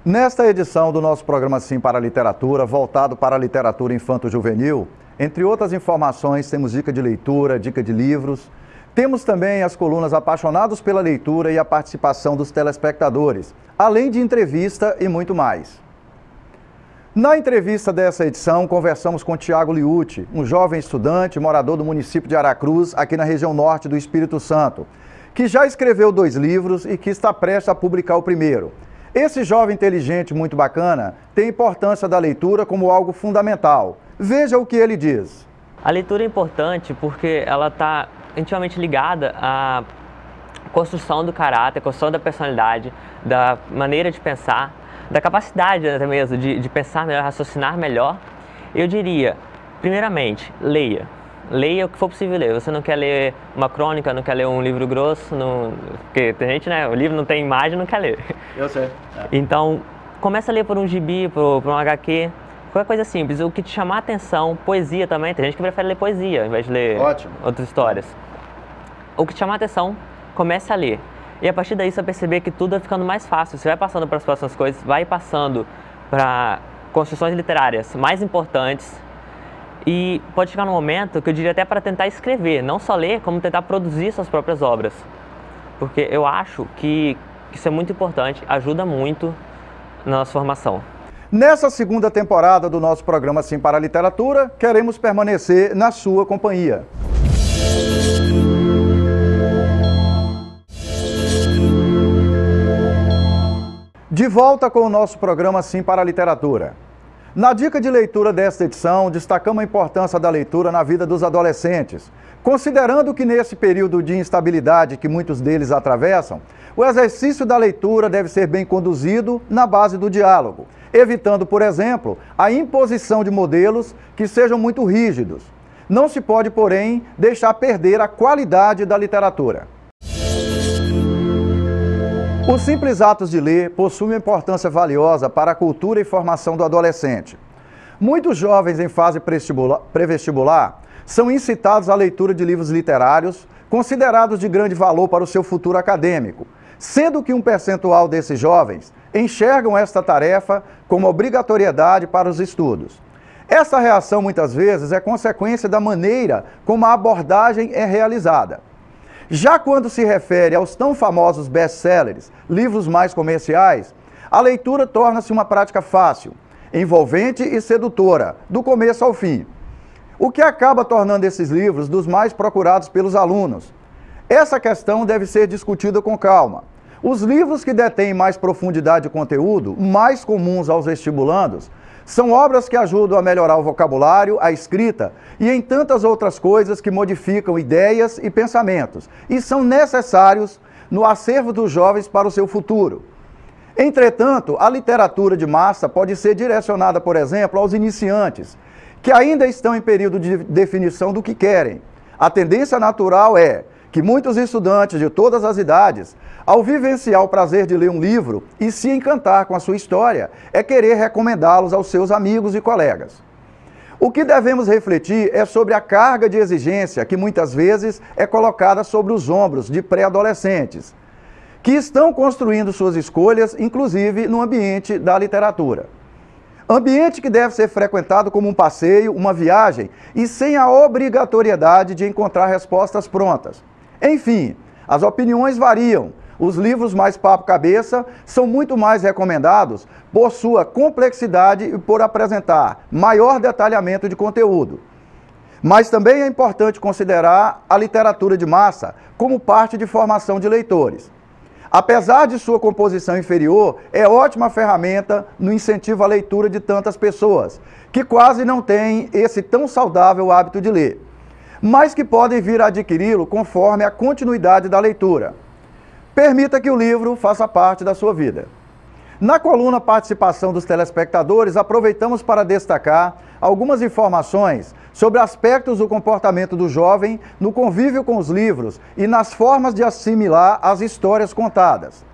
Nesta edição do nosso programa Sim para a Literatura, voltado para a literatura infanto-juvenil, entre outras informações, temos dica de leitura, dica de livros. Temos também as colunas Apaixonados pela Leitura e a participação dos telespectadores, além de entrevista e muito mais. Na entrevista dessa edição, conversamos com Tiago Liucci, um jovem estudante, morador do município de Aracruz, aqui na região norte do Espírito Santo, que já escreveu 2 livros e que está prestes a publicar o primeiro. Esse jovem inteligente, muito bacana, tem a importância da leitura como algo fundamental. Veja o que ele diz. A leitura é importante porque ela está intimamente ligada à construção do caráter, à construção da personalidade, da maneira de pensar, da capacidade até mesmo de pensar melhor, raciocinar melhor. Eu diria, primeiramente, leia. Leia o que for possível ler. Você não quer ler uma crônica, não quer ler um livro grosso, porque tem gente, né, o livro não tem imagem, não quer ler. Eu sei. Então, começa a ler por um gibi, por um HQ, qualquer coisa simples. O que te chamar a atenção, poesia também, tem gente que prefere ler poesia, ao invés de ler outras histórias. O que te chamar a atenção, comece a ler. E a partir daí você vai perceber que tudo vai ficando mais fácil. Você vai passando para as próximas coisas, vai passando para construções literárias mais importantes. E pode chegar num momento que eu diria até para tentar escrever, não só ler, como tentar produzir suas próprias obras. Porque eu acho que isso é muito importante, ajuda muito na nossa formação. Nessa segunda temporada do nosso programa Sim para a Literatura, queremos permanecer na sua companhia. De volta com o nosso programa Sim para a Literatura. Na dica de leitura desta edição, destacamos a importância da leitura na vida dos adolescentes, considerando que nesse período de instabilidade que muitos deles atravessam, o exercício da leitura deve ser bem conduzido na base do diálogo, evitando, por exemplo, a imposição de modelos que sejam muito rígidos. Não se pode, porém, deixar perder a qualidade da literatura. Os simples atos de ler possuem uma importância valiosa para a cultura e formação do adolescente. Muitos jovens em fase pré-vestibular são incitados à leitura de livros literários considerados de grande valor para o seu futuro acadêmico, sendo que um percentual desses jovens enxergam esta tarefa como obrigatoriedade para os estudos. Essa reação, muitas vezes, é consequência da maneira como a abordagem é realizada. Já quando se refere aos tão famosos best-sellers, livros mais comerciais, a leitura torna-se uma prática fácil, envolvente e sedutora, do começo ao fim, o que acaba tornando esses livros dos mais procurados pelos alunos. Essa questão deve ser discutida com calma. Os livros que detêm mais profundidade de conteúdo, mais comuns aos vestibulandos, são obras que ajudam a melhorar o vocabulário, a escrita e em tantas outras coisas que modificam ideias e pensamentos e são necessários no acervo dos jovens para o seu futuro. Entretanto, a literatura de massa pode ser direcionada, por exemplo, aos iniciantes, que ainda estão em período de definição do que querem. A tendência natural é que muitos estudantes de todas as idades, ao vivenciar o prazer de ler um livro e se encantar com a sua história, é querer recomendá-los aos seus amigos e colegas. O que devemos refletir é sobre a carga de exigência que muitas vezes é colocada sobre os ombros de pré-adolescentes, que estão construindo suas escolhas, inclusive no ambiente da literatura. Ambiente que deve ser frequentado como um passeio, uma viagem e sem a obrigatoriedade de encontrar respostas prontas. Enfim, as opiniões variam. Os livros mais papo-cabeça são muito mais recomendados por sua complexidade e por apresentar maior detalhamento de conteúdo. Mas também é importante considerar a literatura de massa como parte de formação de leitores. Apesar de sua composição inferior, é ótima ferramenta no incentivo à leitura de tantas pessoas, que quase não têm esse tão saudável hábito de ler, mas que podem vir a adquiri-lo conforme a continuidade da leitura. Permita que o livro faça parte da sua vida. Na coluna Participação dos Telespectadores, aproveitamos para destacar algumas informações sobre aspectos do comportamento do jovem no convívio com os livros e nas formas de assimilar as histórias contadas.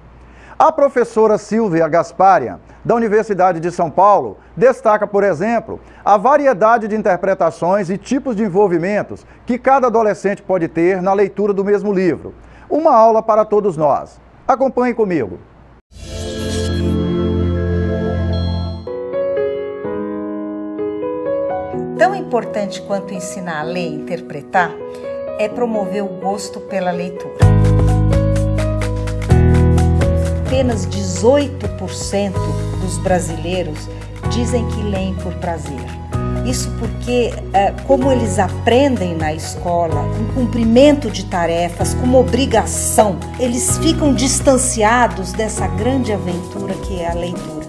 A professora Silvia Gasparian, da Universidade de São Paulo, destaca, por exemplo, a variedade de interpretações e tipos de envolvimentos que cada adolescente pode ter na leitura do mesmo livro. Uma aula para todos nós. Acompanhe comigo. importante quanto ensinar a ler e interpretar é promover o gosto pela leitura. Apenas 18% dos brasileiros dizem que leem por prazer. Isso porque, como eles aprendem na escola, um cumprimento de tarefas, como obrigação, eles ficam distanciados dessa grande aventura que é a leitura.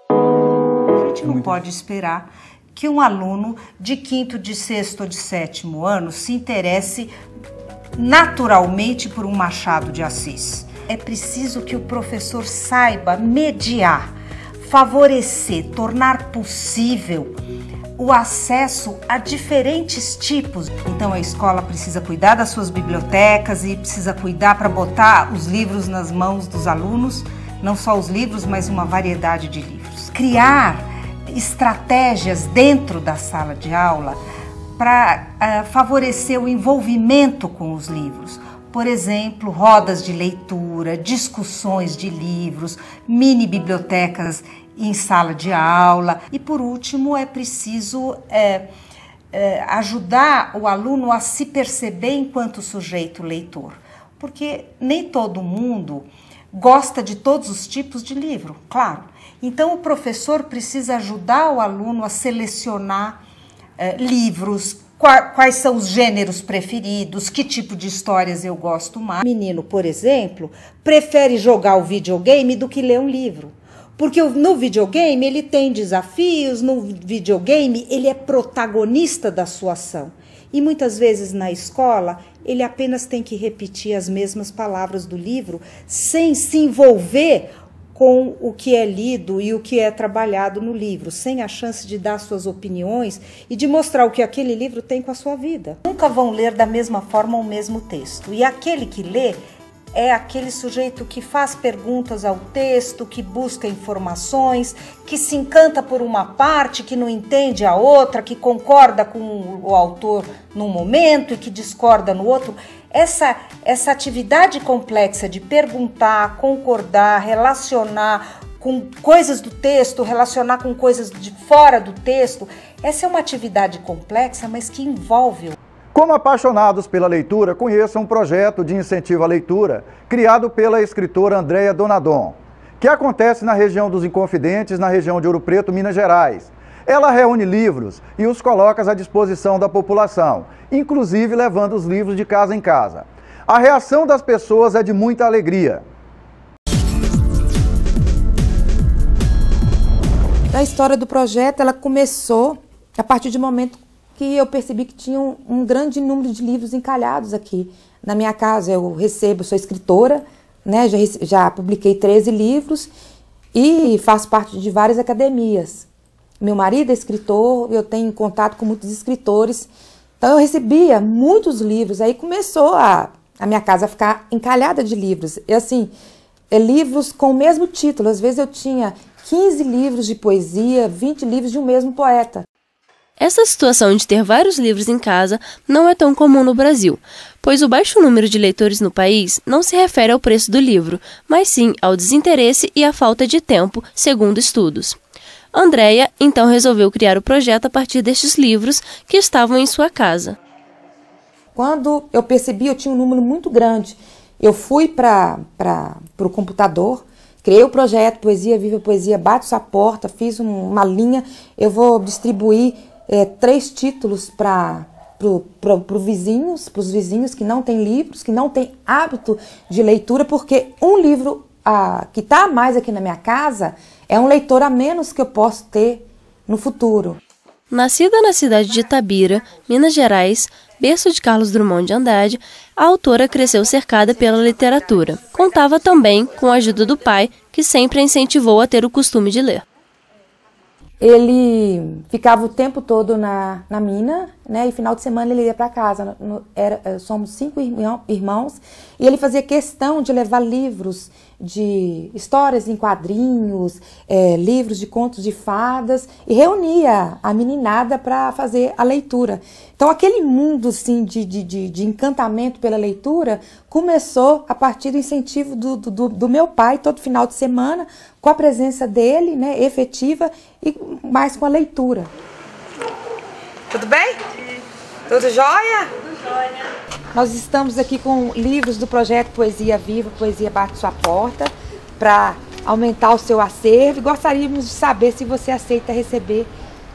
A gente não pode esperar que um aluno de 5º, de 6º ou de 7º ano se interesse naturalmente por um Machado de Assis. É preciso que o professor saiba mediar, favorecer, tornar possível o acesso a diferentes tipos. Então a escola precisa cuidar das suas bibliotecas e precisa cuidar para botar os livros nas mãos dos alunos, não só os livros, mas uma variedade de livros. Criar estratégias dentro da sala de aula para favorecer o envolvimento com os livros. Por exemplo, rodas de leitura, discussões de livros, mini bibliotecas em sala de aula. E por último, é preciso ajudar o aluno a se perceber enquanto sujeito leitor. Porque nem todo mundo gosta de todos os tipos de livro, claro. Então o professor precisa ajudar o aluno a selecionar livros, quais são os gêneros preferidos, que tipo de histórias eu gosto mais. O menino, por exemplo, prefere jogar o videogame do que ler um livro. Porque no videogame ele tem desafios, no videogame ele é protagonista da sua ação. E muitas vezes na escola ele apenas tem que repetir as mesmas palavras do livro sem se envolver com o que é lido e o que é trabalhado no livro, sem a chance de dar suas opiniões e de mostrar o que aquele livro tem com a sua vida. Nunca vão ler da mesma forma o mesmo texto. E aquele que lê é aquele sujeito que faz perguntas ao texto, que busca informações, que se encanta por uma parte, que não entende a outra, que concorda com o autor num momento e que discorda no outro. Essa atividade complexa de perguntar, concordar, relacionar com coisas do texto, relacionar com coisas de fora do texto, essa é uma atividade complexa, mas que envolve. Como apaixonados pela leitura, conheçam um projeto de incentivo à leitura criado pela escritora Andréia Donadon, que acontece na região dos Inconfidentes, na região de Ouro Preto, Minas Gerais. Ela reúne livros e os coloca à disposição da população, inclusive levando os livros de casa em casa. A reação das pessoas é de muita alegria. A história do projeto ela começou a partir do momento que eu percebi que tinha um grande número de livros encalhados aqui na minha casa. Eu sou escritora, né? Já publiquei 13 livros e faço parte de várias academias. Meu marido é escritor, eu tenho contato com muitos escritores, então eu recebia muitos livros, aí começou a minha casa a ficar encalhada de livros. E assim, livros com o mesmo título, às vezes eu tinha 15 livros de poesia, 20 livros de um mesmo poeta. Essa situação de ter vários livros em casa não é tão comum no Brasil, pois o baixo número de leitores no país não se refere ao preço do livro, mas sim ao desinteresse e à falta de tempo, segundo estudos. Andréia, então, resolveu criar o projeto a partir destes livros que estavam em sua casa. Quando eu percebi, eu tinha um número muito grande. Eu fui para o computador, criei o projeto Poesia Viva Poesia, bate sua porta, fiz uma linha, eu vou distribuir 3 títulos para os vizinhos que não têm livros, que não têm hábito de leitura, porque um livro que está mais aqui na minha casa é um leitor a menos que eu posso ter no futuro. Nascida na cidade de Itabira, Minas Gerais, berço de Carlos Drummond de Andrade, a autora cresceu cercada pela literatura. Contava também com a ajuda do pai, que sempre a incentivou a ter o costume de ler. Ele ficava o tempo todo na mina, né? E final de semana ele ia para casa. Somos 5 irmãos, e ele fazia questão de levar livros de histórias em quadrinhos, livros de contos de fadas, e reunia a meninada para fazer a leitura. Então aquele mundo assim, de encantamento pela leitura começou a partir do incentivo do meu pai, todo final de semana, com a presença dele, né, efetiva, e mais com a leitura. Tudo bem? Tudo jóia? Tudo jóia. Nós estamos aqui com livros do projeto Poesia Viva, Poesia Bate Sua Porta, para aumentar o seu acervo, e gostaríamos de saber se você aceita receber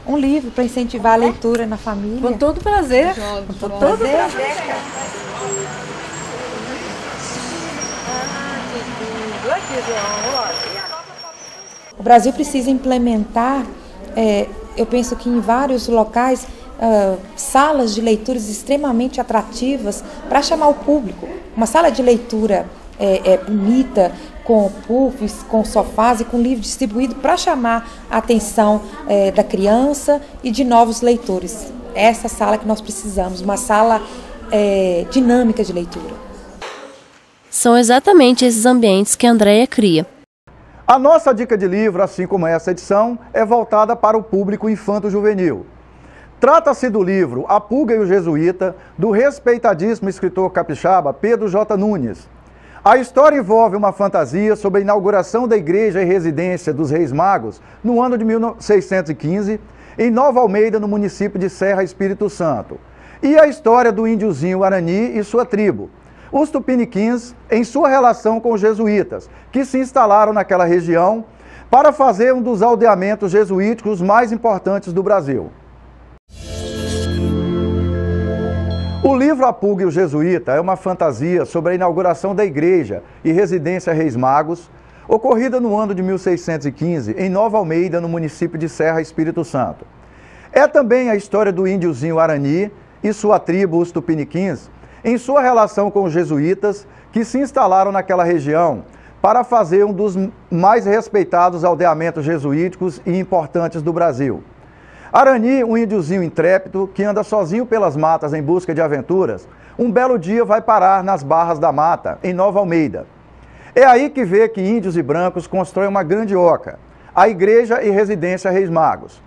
um livro para incentivar a leitura na família. Com todo prazer. Com todo prazer. O Brasil precisa implementar, eu penso que em vários locais, salas de leituras extremamente atrativas para chamar o público. Uma sala de leitura bonita, com puffs, com sofás e com livro distribuído para chamar a atenção da criança e de novos leitores. Essa sala que nós precisamos, uma sala dinâmica de leitura. São exatamente esses ambientes que a Andréia cria. A nossa dica de livro, assim como essa edição, é voltada para o público infanto-juvenil. Trata-se do livro A Pulga e o Jesuíta, do respeitadíssimo escritor capixaba Pedro J. Nunes. A história envolve uma fantasia sobre a inauguração da igreja e residência dos Reis Magos no ano de 1615, em Nova Almeida, no município de Serra, Espírito Santo. E a história do índiozinho Arani e sua tribo, os Tupiniquins, em sua relação com os jesuítas, que se instalaram naquela região para fazer um dos aldeamentos jesuíticos mais importantes do Brasil. O livro A Pulga e o Jesuíta é uma fantasia sobre a inauguração da igreja e residência Reis Magos, ocorrida no ano de 1615, em Nova Almeida, no município de Serra, Espírito Santo. É também a história do índiozinho Arani e sua tribo, os Tupiniquins, em sua relação com os jesuítas, que se instalaram naquela região para fazer um dos mais respeitados aldeamentos jesuíticos e importantes do Brasil. Arani, um índiozinho intrépido que anda sozinho pelas matas em busca de aventuras, um belo dia vai parar nas Barras da Mata, em Nova Almeida. É aí que vê que índios e brancos constroem uma grande oca, a igreja e residência Reis Magos.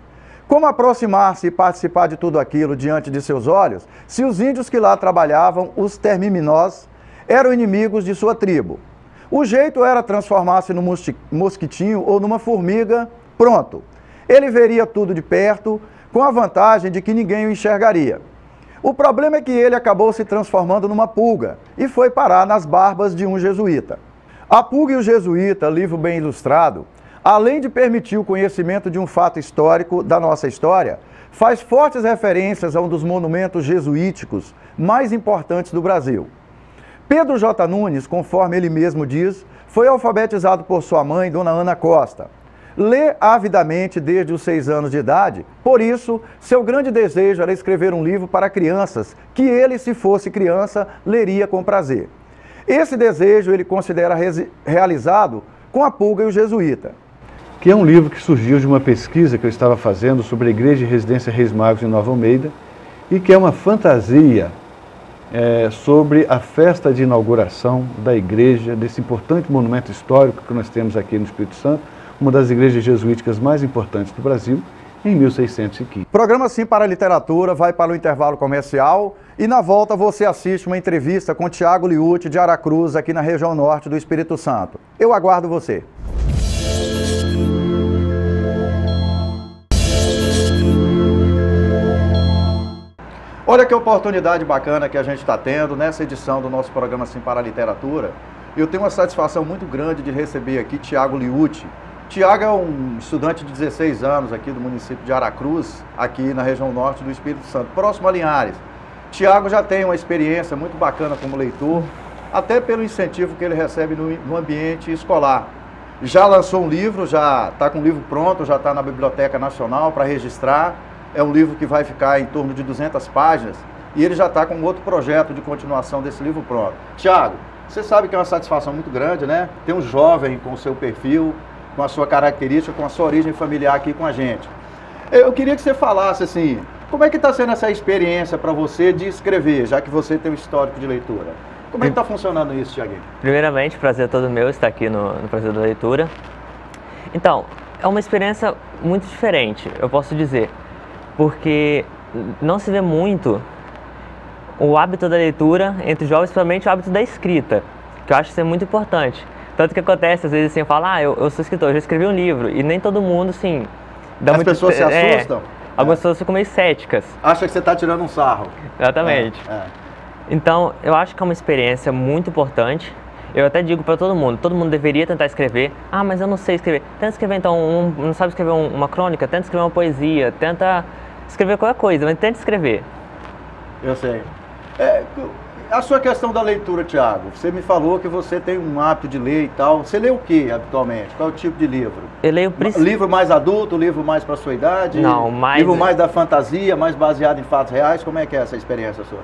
Como aproximar-se e participar de tudo aquilo diante de seus olhos, se os índios que lá trabalhavam, os termiminós, eram inimigos de sua tribo? O jeito era transformar-se num mosquitinho ou numa formiga, pronto. Ele veria tudo de perto, com a vantagem de que ninguém o enxergaria. O problema é que ele acabou se transformando numa pulga e foi parar nas barbas de um jesuíta. A Pulga e o Jesuíta, livro bem ilustrado, além de permitir o conhecimento de um fato histórico da nossa história, faz fortes referências a um dos monumentos jesuíticos mais importantes do Brasil. Pedro J. Nunes, conforme ele mesmo diz, foi alfabetizado por sua mãe, Dona Ana Costa. Lê avidamente desde os 6 anos de idade, por isso, seu grande desejo era escrever um livro para crianças, que ele, se fosse criança, leria com prazer. Esse desejo ele considera realizado com A Pulga e o Jesuíta. Que é um livro que surgiu de uma pesquisa que eu estava fazendo sobre a Igreja e Residência Reis Magos em Nova Almeida, e que é uma fantasia sobre a festa de inauguração da igreja, desse importante monumento histórico que nós temos aqui no Espírito Santo, uma das igrejas jesuíticas mais importantes do Brasil, em 1615. Programa Sim para a Literatura vai para o intervalo comercial e na volta você assiste uma entrevista com Tiago Liucci de Aracruz, aqui na região norte do Espírito Santo. Eu aguardo você. Olha que oportunidade bacana que a gente está tendo nessa edição do nosso programa Sim para a Literatura. Eu tenho uma satisfação muito grande de receber aqui Tiago Liucci. Tiago é um estudante de 16 anos aqui do município de Aracruz, aqui na região norte do Espírito Santo, próximo a Linhares. Tiago já tem uma experiência muito bacana como leitor, até pelo incentivo que ele recebe no ambiente escolar. Já lançou um livro, já está com o livro pronto, já está na Biblioteca Nacional para registrar. É um livro que vai ficar em torno de 200 páginas e ele já está com outro projeto de continuação desse livro pronto. Tiago, você sabe que é uma satisfação muito grande, né? Ter um jovem com o seu perfil, com a sua característica, com a sua origem familiar aqui com a gente. Eu queria que você falasse assim, Como é que está sendo essa experiência para você de escrever, já que você tem um histórico de leitura? Como é que está funcionando isso, Thiaguinho? Primeiramente, prazer todo meu estar aqui no Prazer da Leitura. Então, é uma experiência muito diferente, eu posso dizer, porque não se vê muito o hábito da leitura entre jovens, principalmente o hábito da escrita, que eu acho que isso é muito importante. Tanto que acontece, às vezes, assim, eu falo, eu sou escritor, eu já escrevi um livro, e nem todo mundo, assim... As pessoas se assustam? Algumas pessoas ficam meio céticas. Acha que você está tirando um sarro. Exatamente. Então, eu acho que é uma experiência muito importante. Eu até digo para todo mundo deveria tentar escrever. Ah, mas eu não sei escrever. Tenta escrever, então, não sabe escrever uma crônica? Tenta escrever uma poesia, tenta escrever qualquer coisa, mas tenta escrever. Eu sei. A sua questão da leitura, Thiago, você me falou que você tem um hábito de ler e tal. Você lê o que habitualmente? Qual é o tipo de livro? Eu leio... Livro mais adulto, livro mais para sua idade? Não, mais... Livro mais da fantasia, mais baseado em fatos reais? Como é que é essa experiência sua?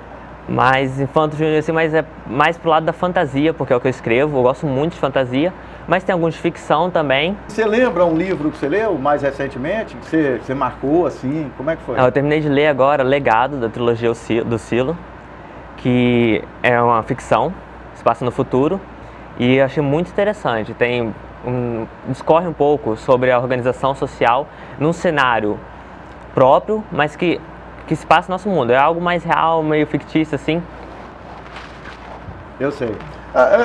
Mais infanto-juvenil, assim, mas é mais pro lado da fantasia, porque é o que eu escrevo. Eu gosto muito de fantasia, mas tem alguns de ficção também. Você lembra um livro que você leu mais recentemente, que você marcou, assim? Como é que foi? Eu terminei de ler agora Legado, da trilogia do Silo, que é uma ficção, se passa no futuro, e eu achei muito interessante. Discorre um pouco sobre a organização social num cenário próprio, mas que se passa no nosso mundo. É algo mais real, meio fictício, assim. Eu sei.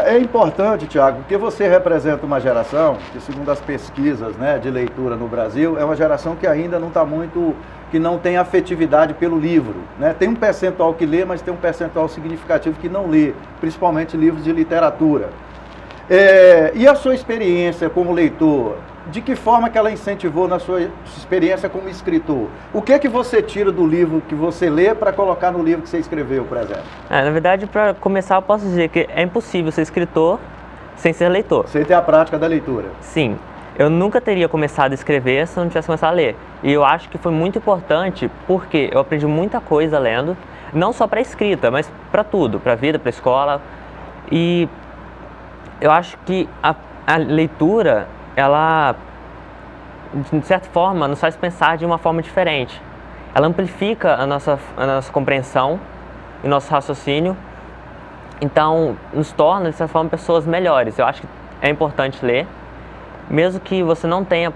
É importante, Thiago, porque você representa uma geração que, segundo as pesquisas, né, de leitura no Brasil, é uma geração que ainda não está muito... que não tem afetividade pelo livro, né? Tem um percentual que lê, mas tem um percentual significativo que não lê, principalmente livros de literatura. E a sua experiência como leitor, de que forma que ela incentivou na sua experiência como escritor? O que é que você tira do livro que você lê para colocar no livro que você escreveu, por exemplo? Na verdade, para começar, eu posso dizer que é impossível ser escritor sem ser leitor. Sem ter a prática da leitura. Sim. Eu nunca teria começado a escrever se eu não tivesse começado a ler. E eu acho que foi muito importante porque eu aprendi muita coisa lendo, não só para escrita, mas para tudo, para a vida, para a escola. E eu acho que a leitura, ela, de certa forma, nos faz pensar de uma forma diferente. Ela amplifica a nossa compreensão e o nosso raciocínio, então nos torna, de certa forma, pessoas melhores. Eu acho que é importante ler. Mesmo que você não tenha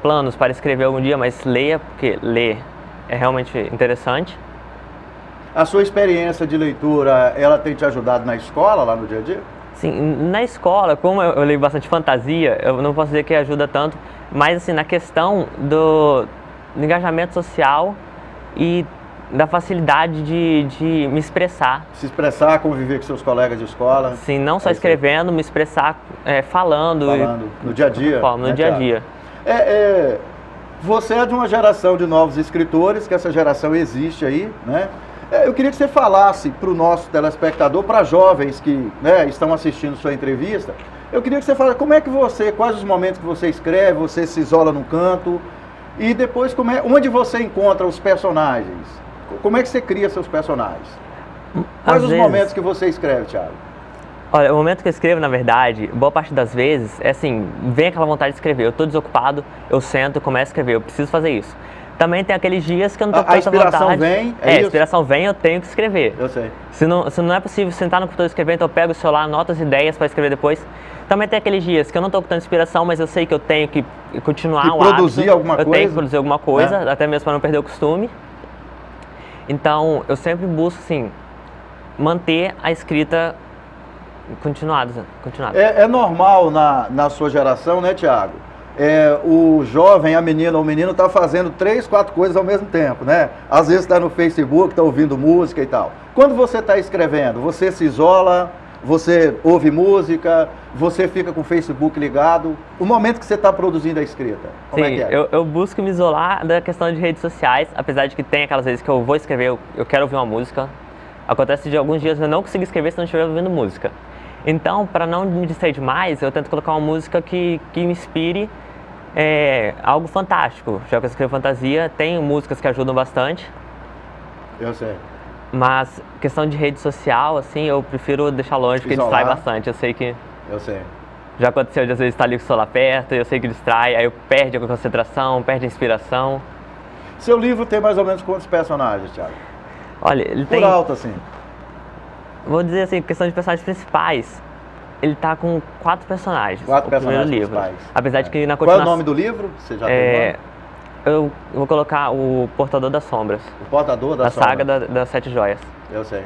planos para escrever algum dia, mas leia, porque ler é realmente interessante. A sua experiência de leitura, ela tem te ajudado na escola, lá no dia a dia? Sim, na escola, como eu leio bastante fantasia, eu não posso dizer que ajuda tanto, mas assim, na questão do engajamento social e da facilidade de me expressar. Se expressar, conviver com seus colegas de escola. Sim, não só escrevendo, me expressar falando. No dia a dia. No dia a dia. Você é de uma geração de novos escritores, que essa geração existe aí, né? Eu queria que você falasse para o nosso telespectador, para jovens que, né, estão assistindo sua entrevista, eu queria que você falasse quais os momentos que você escreve, você se isola num canto, e depois onde você encontra os personagens. Como é que você cria seus personagens? Quais os momentos que você escreve, Thiago? Olha, o momento que eu escrevo, na verdade, boa parte das vezes, é assim, vem aquela vontade de escrever. Eu estou desocupado, eu sento e começo a escrever, eu preciso fazer isso. Também tem aqueles dias que eu não estou com tanta vontade. A inspiração vem? A inspiração vem, eu tenho que escrever. Eu sei. Se não é possível sentar no computador e escrever, então eu pego o celular, anoto as ideias para escrever depois. Também tem aqueles dias que eu não estou com tanta inspiração, mas eu sei que eu tenho que continuar o hábito. Produzir alguma coisa. Eu tenho que produzir alguma coisa, até mesmo para não perder o costume. Então, eu sempre busco, assim, manter a escrita continuada. É normal na sua geração, né, Thiago? O jovem, a menina ou o menino está fazendo 3, 4 coisas ao mesmo tempo, né? Às vezes está no Facebook, está ouvindo música e tal. Quando você está escrevendo, você se isola, você ouve música, você fica com o Facebook ligado. O momento que você está produzindo a escrita, como é que é? Eu busco me isolar da questão de redes sociais, apesar de que tem aquelas vezes que eu vou escrever, eu quero ouvir uma música. Acontece de alguns dias eu não consigo escrever se não estiver ouvindo música. Então, para não me distrair demais, eu tento colocar uma música que me inspire algo fantástico. Já que eu escrevo fantasia, tem músicas que ajudam bastante. Eu sei. Mas questão de rede social, assim, eu prefiro deixar longe, porque distrai bastante. Eu sei que... Eu sei. Já aconteceu de às vezes estar ali com o celular perto, eu sei que distrai, aí eu perde a concentração, perde a inspiração. Seu livro tem mais ou menos quantos personagens, Thiago? Olha, ele tem... Por alto, assim. Vou dizer assim, questão de personagens principais, ele tá com 4 personagens. 4 personagens livro. principais. Apesar de que na Qual é continuação... o nome do livro? Você já tem o nome? Eu vou colocar o Portador das Sombras. O Portador das Sombras. A saga das 7 joias. Eu sei.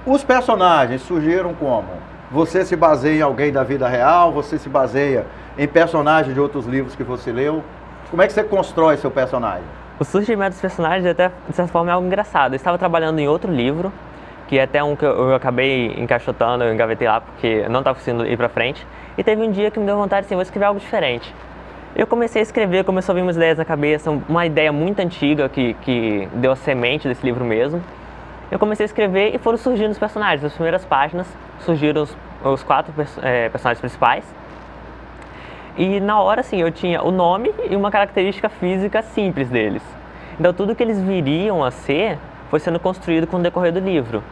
Os personagens surgiram como? Você se baseia em alguém da vida real? Você se baseia em personagens de outros livros que você leu? Como é que você constrói seu personagem? O surgimento dos personagens, até de certa forma, é algo engraçado. Eu estava trabalhando em outro livro, que é até um que eu acabei encaixotando, eu engavetei lá porque não estava conseguindo ir pra frente. E teve um dia que me deu vontade assim, vou escrever algo diferente. Eu comecei a escrever, começou a vir umas ideias na cabeça, uma ideia muito antiga que deu a semente desse livro mesmo. Eu comecei a escrever e foram surgindo os personagens. Nas primeiras páginas surgiram os 4 personagens principais. E na hora, assim, eu tinha o nome e uma característica física simples deles. Então tudo que eles viriam a ser foi sendo construído com o decorrer do livro.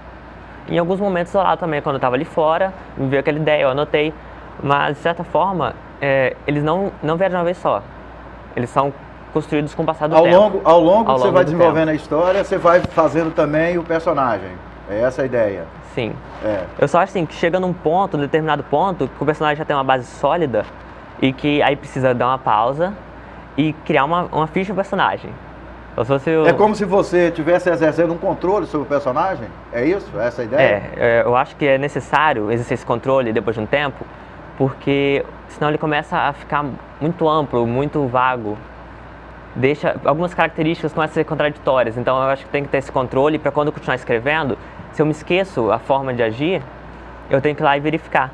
Em alguns momentos lá também, quando eu estava ali fora, me veio aquela ideia, eu anotei. Mas, de certa forma, eles não vieram de uma vez só. Eles são construídos com o passar do tempo. Ao longo que você vai desenvolvendo a história, você vai fazendo também o personagem. É essa a ideia. Sim. Eu só acho assim, que chega num determinado ponto, que o personagem já tem uma base sólida e que aí precisa dar uma pausa e criar uma ficha do personagem. É como se você estivesse exercendo um controle sobre o personagem? É isso? É essa a ideia? Eu acho que é necessário exercer esse controle depois de um tempo, porque senão ele começa a ficar muito amplo, muito vago. Algumas características começam a ser contraditórias, então eu acho que tem que ter esse controle para quando eu continuar escrevendo, se eu me esqueço a forma de agir, eu tenho que ir lá e verificar.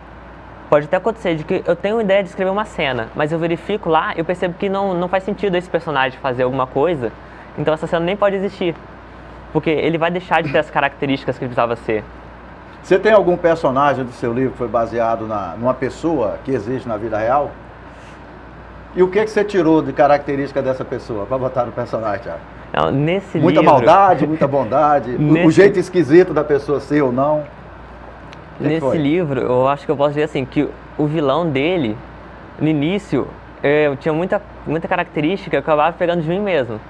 Pode até acontecer de que eu tenho uma ideia de escrever uma cena, mas eu verifico lá, eu percebo que não faz sentido esse personagem fazer alguma coisa, então essa cena nem pode existir, porque ele vai deixar de ter as características que ele precisava ser. Você tem algum personagem do seu livro que foi baseado numa pessoa que existe na vida real? E o que você tirou de característica dessa pessoa para botar no personagem, Thiago? Não, nesse muita livro... maldade, muita bondade, o jeito esquisito da pessoa ser ou não? Nesse livro, eu acho que eu posso dizer assim, que o vilão dele, no início, eu tinha muita característica que eu acabava pegando de mim mesmo.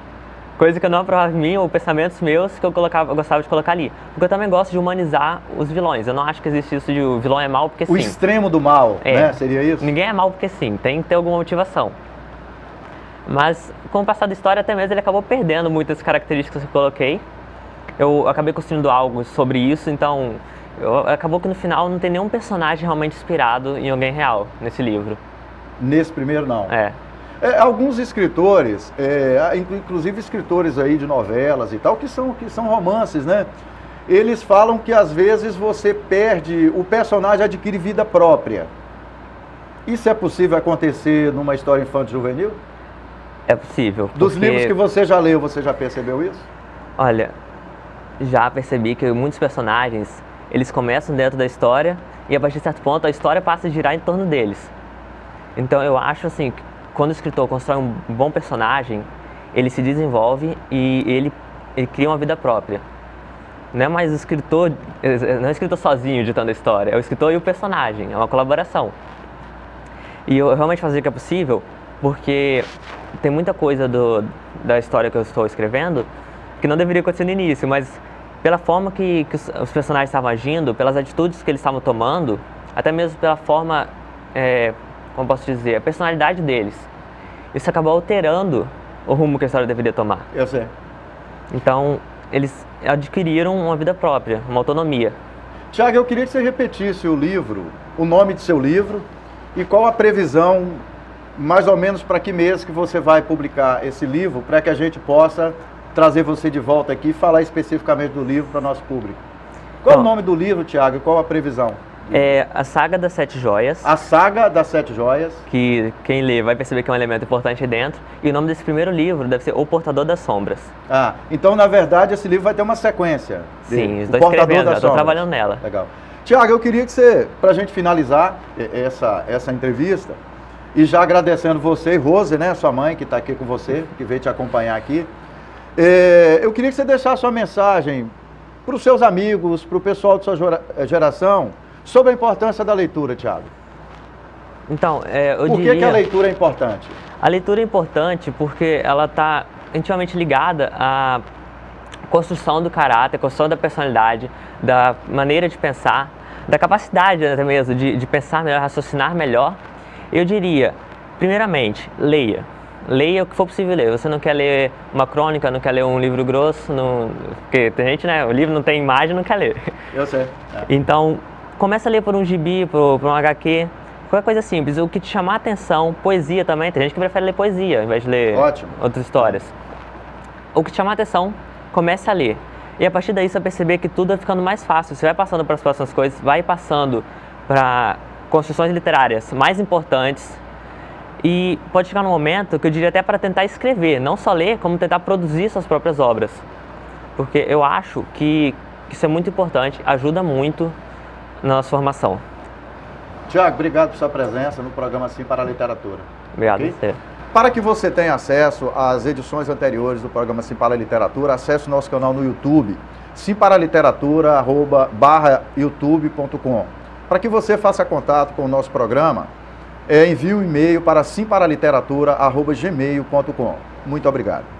Coisa que eu não aprovava em mim, ou pensamentos meus que eu gostava de colocar ali. Porque eu também gosto de humanizar os vilões. Eu não acho que existe isso de o vilão é mal porque sim. O extremo do mal, né? Seria isso? Ninguém é mal porque sim, tem que ter alguma motivação. Mas com o passar da história, até mesmo ele acabou perdendo muitas características que eu coloquei. Eu acabei construindo algo sobre isso, então acabou que no final não tem nenhum personagem realmente inspirado em alguém real nesse livro. Nesse primeiro não? Alguns escritores, inclusive escritores aí de novelas e tal, que são romances, né? Eles falam que às vezes você perde, o personagem adquire vida própria. Isso é possível acontecer numa história infanto-juvenil? É possível. Dos livros que você já leu, você já percebeu isso? Olha, já percebi que muitos personagens, eles começam dentro da história e a partir de certo ponto a história passa a girar em torno deles. Então eu acho assim, que quando o escritor constrói um bom personagem, ele se desenvolve e ele cria uma vida própria. Não é mais o escritor, não é o escritor sozinho ditando a história, é o escritor e o personagem, é uma colaboração. E eu realmente faço o que é possível, porque tem muita coisa da história que eu estou escrevendo que não deveria acontecer no início, mas pela forma que os personagens estavam agindo, pelas atitudes que eles estavam tomando, até mesmo pela forma, como posso dizer, a personalidade deles, isso acabou alterando o rumo que a história deveria tomar. Eu sei. Então, eles adquiriram uma vida própria, uma autonomia. Thiago, eu queria que você repetisse o livro, o nome do seu livro e qual a previsão, mais ou menos para que mês que você vai publicar esse livro, para que a gente possa trazer você de volta aqui e falar especificamente do livro para o nosso público. Qual é o nome do livro, Thiago, e qual a previsão? É A Saga das 7 Joias. A Saga das 7 Joias. Que quem lê vai perceber que é um elemento importante aí dentro. E o nome desse primeiro livro deve ser O Portador das Sombras. Então na verdade esse livro vai ter uma sequência. Sim, estou escrevendo, estou trabalhando nela. Legal. Thiago, eu queria que você, para a gente finalizar essa entrevista, e já agradecendo você e Rose, né, sua mãe que está aqui com você, que veio te acompanhar aqui, eu queria que você deixasse sua mensagem para os seus amigos, para o pessoal de sua geração, sobre a importância da leitura, Thiago. Então, Por que a leitura é importante? A leitura é importante porque ela está intimamente ligada à construção do caráter, construção da personalidade, da maneira de pensar, da capacidade até mesmo de pensar melhor, raciocinar melhor. Eu diria, primeiramente, leia. Leia o que for possível ler. Você não quer ler uma crônica, não quer ler um livro grosso, porque tem gente, né, o livro não tem imagem, não quer ler. Eu sei. Então, começa a ler por um gibi, por um HQ, qualquer coisa simples. O que te chamar a atenção, poesia também, tem gente que prefere ler poesia ao invés de ler outras histórias. O que te chamar a atenção, comece a ler. E a partir daí você vai perceber que tudo vai ficando mais fácil. Você vai passando para as próximas coisas, vai passando para construções literárias mais importantes. E pode chegar num momento que eu diria até para tentar escrever, não só ler, como tentar produzir suas próprias obras. Porque eu acho que isso é muito importante, ajuda muito na nossa formação. Tiago, obrigado por sua presença no programa Sim para a Literatura. Obrigado a você. Para que você tenha acesso às edições anteriores do programa Sim para a Literatura, acesse o nosso canal no YouTube, simparaliteratura.youtube.com. Para que você faça contato com o nosso programa, envie um e-mail para simparaliteratura@gmail.com. Muito obrigado.